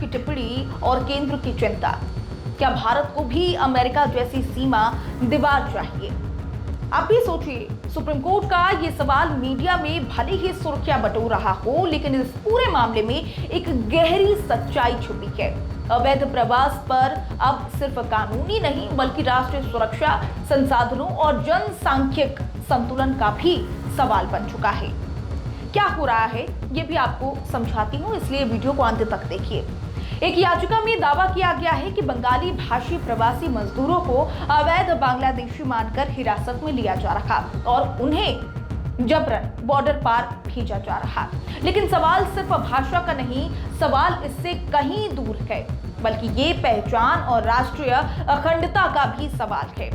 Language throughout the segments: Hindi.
टिप्पणी और केंद्र की चिंता। क्या भारत को भी अमेरिका जैसी सीमा दीवार चाहिए? आप भी सोचिए। सुप्रीम कोर्ट का ये सवाल मीडिया में भले ही सुर्खियां बटोर रहा हो, लेकिन इस पूरे मामले में एक गहरी सच्चाई छुपी है। अवैध प्रवास पर अब सिर्फ कानूनी नहीं बल्कि राष्ट्रीय सुरक्षा, संसाधनों और जनसांख्यिक संतुलन का भी सवाल बन चुका है। क्या हो रहा है ये भी आपको समझाती हूँ, इसलिए वीडियो को अंत तक देखिए। एक याचिका में दावा किया गया है कि बंगाली भाषी प्रवासी मजदूरों को अवैध बांग्लादेशी मानकर हिरासत में लिया जा रहा और उन्हें जबरन बॉर्डर पार भेजा जा रहा। लेकिन सवाल सिर्फ भाषा का नहीं, सवाल इससे कहीं दूर है, बल्कि ये पहचान और राष्ट्रीय अखंडता का भी सवाल है।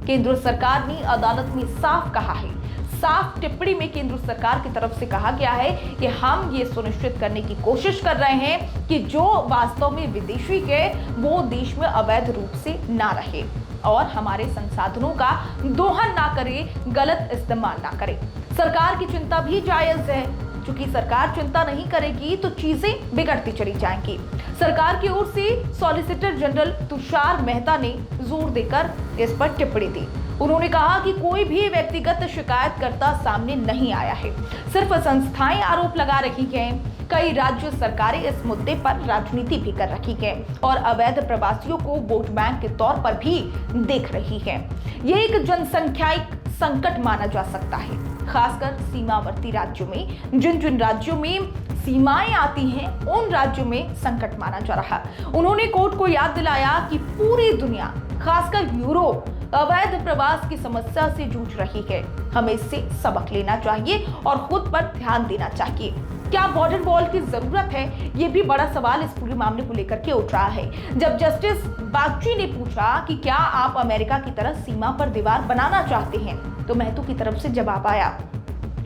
केंद्र सरकार ने अदालत में साफ कहा है, साफ टिप्पणी में केंद्र सरकार की तरफ से कहा गया है कि हम ये सुनिश्चित करने की कोशिश कर रहे हैं कि जो वास्तव में विदेशी है वो देश में अवैध रूप से ना रहे और हमारे संसाधनों का दोहन ना करे, गलत इस्तेमाल ना करे। सरकार की चिंता भी जायज है, क्योंकि सरकार चिंता नहीं करेगी तो चीजें बिगड़ती चली जाएंगी। सरकार की ओर से सॉलिसिटर जनरल तुषार मेहता ने जोर देकर इस पर टिप्पणी दी। उन्होंने कहा कि कोई भी व्यक्तिगत शिकायतकर्ता सामने नहीं आया है, सिर्फ संस्थाएं आरोप लगा रही हैं। कई राज्य सरकारें इस मुद्दे पर राजनीति भी कर रही हैं और अवैध प्रवासियों को वोट बैंक के तौर पर भी देख रही हैं। ये एक जनसंख्यायिक संकट माना जा सकता है, खासकर सीमावर्ती राज्यों में। जिन जिन राज्यों में सीमाएं आती हैं उन राज्यों में संकट माना जा रहा। उन्होंने कोर्ट को याद दिलाया कि पूरी दुनिया, खासकर यूरोप, अवैध प्रवास की समस्या से जूझ रही है। हमें इससे सबक लेना चाहिए और खुद पर ध्यान देना चाहिए। क्या बॉर्डर वॉल की जरूरत है? ये भी बड़ा सवाल इस पूरे मामले को लेकर के उठ रहा है। जब जस्टिस बागची ने पूछा कि क्या आप अमेरिका की तरह सीमा पर दीवार बनाना चाहते हैं, तो महतो की तरफ से जवाब आया।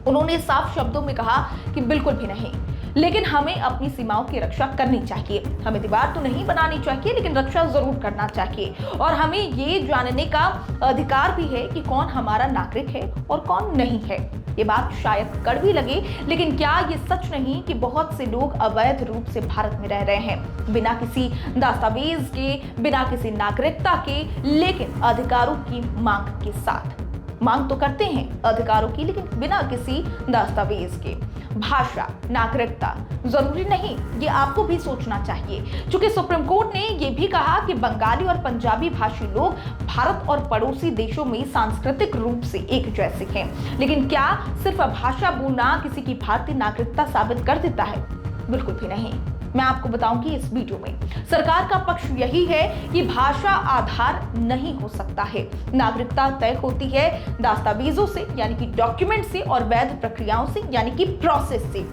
उन्होंने साफ शब्दों में कहा कि बिल्कुल भी नहीं, लेकिन हमें अपनी सीमाओं की रक्षा करनी चाहिए। हमें दीवार तो नहीं बनानी चाहिए, लेकिन रक्षा जरूर करना चाहिए। और हमें ये जानने का अधिकार भी है कि कौन हमारा नागरिक है और कौन नहीं है। ये बात शायद कड़वी लगे, लेकिन क्या ये सच नहीं कि बहुत से लोग अवैध रूप से भारत में रह रहे हैं, बिना किसी दस्तावेज के, बिना किसी नागरिकता के, लेकिन अधिकारों की मांग के साथ। मांग तो करते हैं अधिकारों की, लेकिन बिना किसी दस्तावेज के। भाषा, नागरिकता जरूरी नहीं, ये आपको भी सोचना चाहिए, क्योंकि सुप्रीम कोर्ट ने यह भी कहा कि बंगाली और पंजाबी भाषी लोग भारत और पड़ोसी देशों में सांस्कृतिक रूप से एक जैसे हैं। लेकिन क्या सिर्फ भाषा बोलना किसी की भारतीय नागरिकता साबित कर देता है? बिल्कुल भी नहीं। मैं आपको बताऊंगी इस वीडियो में। सरकार का पक्ष यही है कि भाषा आधार नहीं हो सकता है। नागरिकता तय होती है दस्तावेजों से, यानी कि डॉक्यूमेंट से, और वैध प्रक्रियाओं से, यानी कि प्रोसेस से।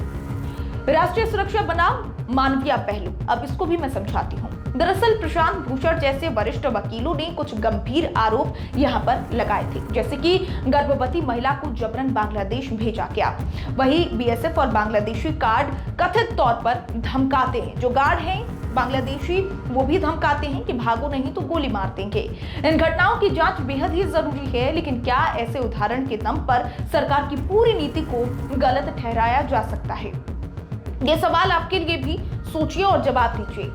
राष्ट्रीय सुरक्षा बनाम मानवीय पहलू, अब इसको भी मैं समझाती हूँ। दरअसल प्रशांत भूषण जैसे वरिष्ठ वकीलों ने कुछ गंभीर आरोप यहाँ पर लगाए थे, जैसे कि गर्भवती महिला को जबरन बांग्लादेश भेजा गया। वही बीएसएफ और बांग्लादेशी गार्ड कथित तौर पर धमकाते हैं। जो गार्ड हैं बांग्लादेशी, वो भी धमकाते हैं कि भागो नहीं तो गोली मार देंगे। इन घटनाओं की जांच बेहद ही जरूरी है, लेकिन क्या ऐसे उदाहरण के दम पर सरकार की पूरी नीति को गलत ठहराया जा सकता है? ये सवाल आपके लिए भी सोचिए और जवाब दीजिए।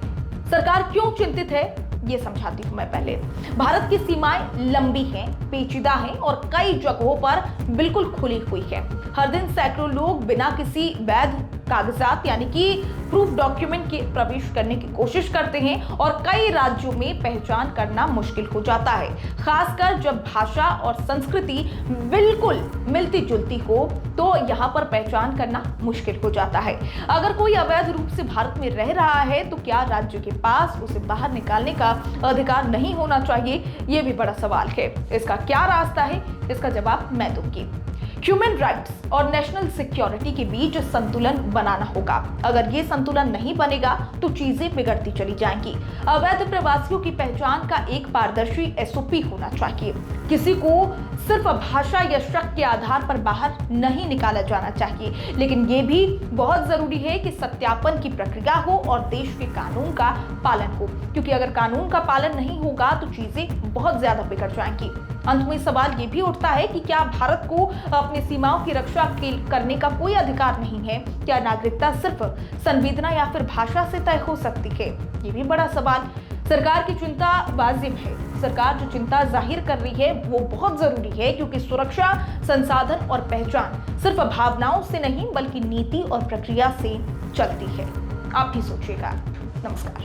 सरकार क्यों चिंतित है, ये समझाती हूं मैं पहले। भारत की सीमाएं लंबी हैं, पेचीदा हैं और कई जगहों पर बिल्कुल खुली हुई है। हर दिन सैकड़ों लोग बिना किसी वैध कागजात, यानी कि प्रूफ डॉक्यूमेंट के प्रवेश करने की कोशिश करते हैं और कई राज्यों में पहचान करना मुश्किल हो जाता है, खासकर जब भाषा और संस्कृति बिल्कुल मिलती जुलती हो तो यहाँ पर पहचान करना मुश्किल हो जाता है। अगर कोई अवैध रूप से भारत में रह रहा है तो क्या राज्य के पास उसे बाहर निकालने का अधिकार नहीं होना चाहिए? ये भी बड़ा सवाल है। इसका क्या रास्ता है, इसका जवाब मैं दूंगी। ह्यूमन राइट्स और नेशनल सिक्योरिटी के बीच संतुलन बनाना होगा। अगर ये संतुलन नहीं बनेगा तो चीजें बिगड़ती चली जाएंगी। अवैध प्रवासियों की पहचान का एक पारदर्शी एसओपी होना चाहिए। किसी को सिर्फ भाषा या शक के आधार पर बाहर नहीं निकाला जाना चाहिए, लेकिन ये भी बहुत जरूरी है कि सत्यापन की प्रक्रिया हो और देश के कानून का पालन हो, क्योंकि अगर कानून का पालन नहीं होगा तो चीजें बहुत ज्यादा बिगड़ जाएंगी। अंत में सवाल ये भी उठता है कि क्या भारत को अपनी सीमाओं की रक्षा करने का कोई अधिकार नहीं है? क्या नागरिकता सिर्फ संवेदना या फिर भाषा से तय हो सकती है? ये भी बड़ा सवाल। सरकार की चिंता वाजिब है। सरकार जो चिंता जाहिर कर रही है वो बहुत जरूरी है, क्योंकि सुरक्षा, संसाधन और पहचान सिर्फ भावनाओं से नहीं बल्कि नीति और प्रक्रिया से चलती है। आप भी सोचिएगा। नमस्कार।